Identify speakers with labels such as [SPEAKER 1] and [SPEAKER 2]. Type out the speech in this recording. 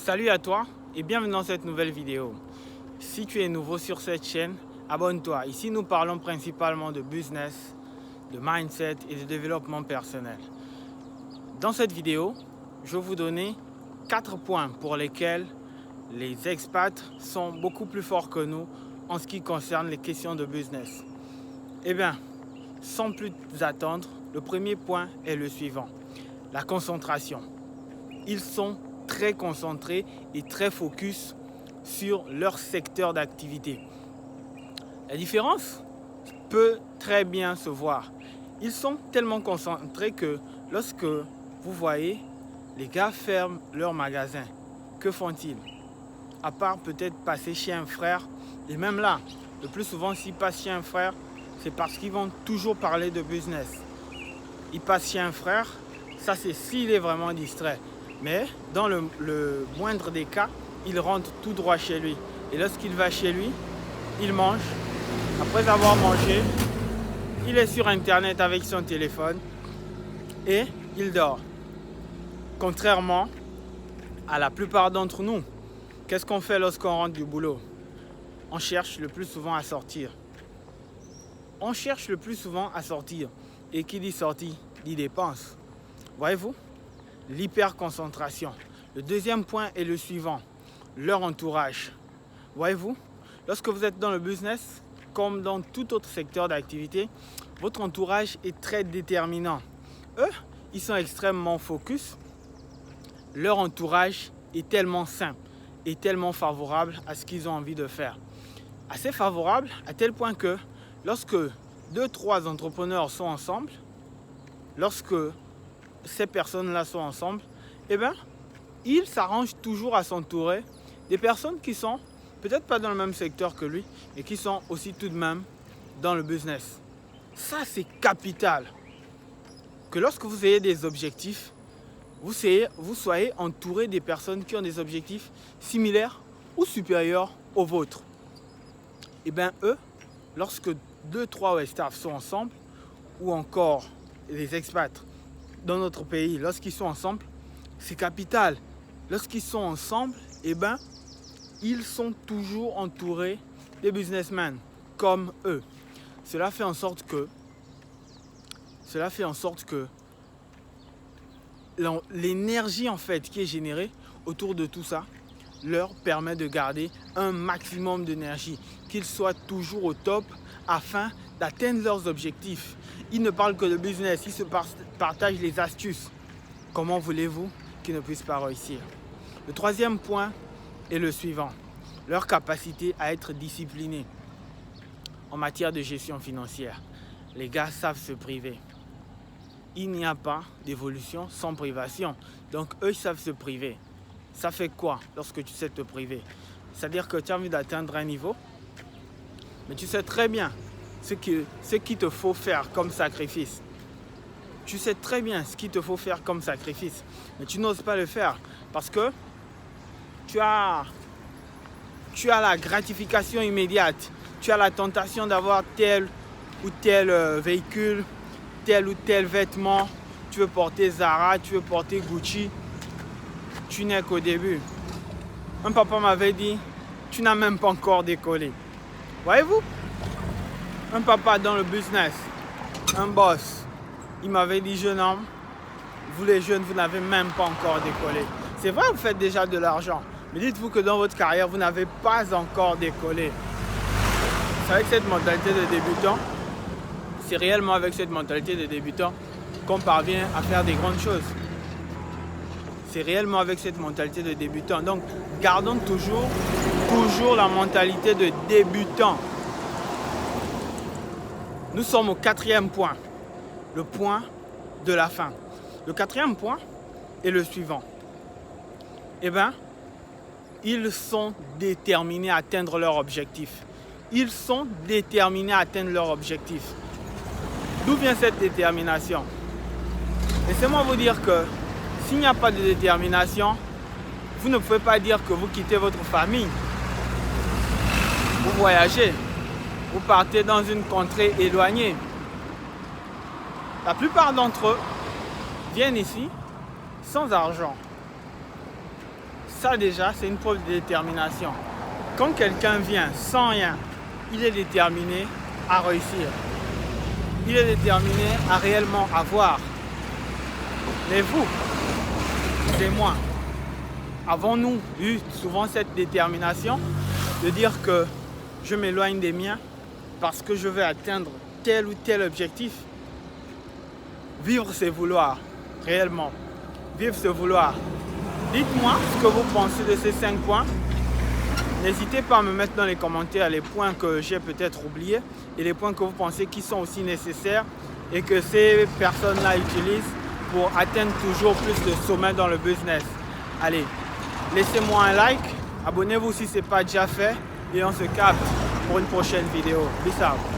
[SPEAKER 1] Salut à toi et bienvenue dans cette nouvelle vidéo. Si tu es nouveau sur cette chaîne, abonne-toi. Ici, nous parlons principalement de business, de mindset et de développement personnel. Dans cette vidéo, je vais vous donner 4 points pour lesquels les expats sont beaucoup plus forts que nous en ce qui concerne les questions de business. Eh bien, sans plus attendre, le premier point est le suivant, la concentration. Ils sont très concentrés et très focus sur leur secteur d'activité. La différence peut très bien se voir. Ils sont tellement concentrés que lorsque vous voyez les gars ferment leur magasin, que font-ils? À part peut-être passer chez un frère, et même là, le plus souvent s'ils passent chez un frère, c'est parce qu'ils vont toujours parler de business. Ils passent chez un frère, ça c'est s'il est vraiment distrait. Mais dans le moindre des cas, il rentre tout droit chez lui. Et lorsqu'il va chez lui, il mange. Après avoir mangé, il est sur Internet avec son téléphone et il dort. Contrairement à la plupart d'entre nous, qu'est-ce qu'on fait lorsqu'on rentre du boulot? On cherche le plus souvent à sortir. On cherche le plus souvent à sortir. Et qui dit sortie, dit dépense. Voyez-vous? L'hyperconcentration. Le deuxième point est le suivant, leur entourage. Voyez-vous, lorsque vous êtes dans le business, comme dans tout autre secteur d'activité, votre entourage est très déterminant. Eux, ils sont extrêmement focus. Leur entourage est tellement simple et tellement favorable à ce qu'ils ont envie de faire. Assez favorable à tel point que lorsque 2-3 entrepreneurs sont ensemble, lorsque ces personnes-là sont ensemble, eh bien, ils s'arrangent toujours à s'entourer des personnes qui sont peut-être pas dans le même secteur que lui, mais qui sont aussi tout de même dans le business. Ça, c'est capital. Que lorsque vous ayez des objectifs, vous soyez entouré des personnes qui ont des objectifs similaires ou supérieurs aux vôtres. Eh bien, eux, lorsque 2-3 Westaf sont ensemble, ou encore les expats, dans notre pays, lorsqu'ils sont ensemble, c'est capital. Lorsqu'ils sont ensemble, eh ben, ils sont toujours entourés des businessmen comme eux. Cela fait en sorte que l'énergie en fait qui est générée autour de tout ça leur permet de garder un maximum d'énergie, qu'ils soient toujours au top afin d'atteindre leurs objectifs. Ils ne parlent que de business, ils se partagent les astuces. Comment voulez-vous qu'ils ne puissent pas réussir? Le troisième point est le suivant, leur capacité à être disciplinés en matière de gestion financière. Les gars savent se priver. Il n'y a pas d'évolution sans privation. Donc eux, ils savent se priver. Ça fait quoi lorsque tu sais te priver? C'est-à-dire que tu as envie d'atteindre un niveau, mais tu sais très bien ce qu'il te faut faire comme sacrifice. Tu sais très bien ce qu'il te faut faire comme sacrifice, mais tu n'oses pas le faire parce que tu as la gratification immédiate. Tu as la tentation d'avoir tel ou tel véhicule, tel ou tel vêtement. Tu veux porter Zara, tu veux porter Gucci. Tu n'es qu'au début. Un papa m'avait dit, tu n'as même pas encore décollé. Voyez-vous? Un papa dans le business, un boss, il m'avait dit, jeune homme, vous les jeunes, vous n'avez même pas encore décollé. C'est vrai, vous faites déjà de l'argent, mais dites-vous que dans votre carrière, vous n'avez pas encore décollé. C'est avec cette mentalité de débutant, c'est réellement avec cette mentalité de débutant qu'on parvient à faire des grandes choses. C'est réellement avec cette mentalité de débutant. Donc, gardons toujours la mentalité de débutant. Nous sommes au 4e point, le point de la fin. Le 4e point est le suivant. Eh bien, ils sont déterminés à atteindre leur objectif. Ils sont déterminés à atteindre leur objectif. D'où vient cette détermination? Laissez-moi vous dire que s'il n'y a pas de détermination, vous ne pouvez pas dire que vous quittez votre famille. Vous voyagez. Vous partez dans une contrée éloignée. La plupart d'entre eux viennent ici sans argent. Ça déjà, c'est une preuve de détermination. Quand quelqu'un vient sans rien, il est déterminé à réussir. Il est déterminé à réellement avoir. Mais vous et moi, avons-nous eu souvent cette détermination de dire que je m'éloigne des miens parce que je veux atteindre tel ou tel objectif? Vivre, c'est vouloir, réellement. Vivre, c'est vouloir. Dites-moi ce que vous pensez de ces 5 points. N'hésitez pas à me mettre dans les commentaires les points que j'ai peut-être oubliés et les points que vous pensez qui sont aussi nécessaires et que ces personnes-là utilisent pour atteindre toujours plus de sommets dans le business. Allez, laissez-moi un like, abonnez-vous si ce n'est pas déjà fait et on se capte pour une prochaine vidéo. Peace out.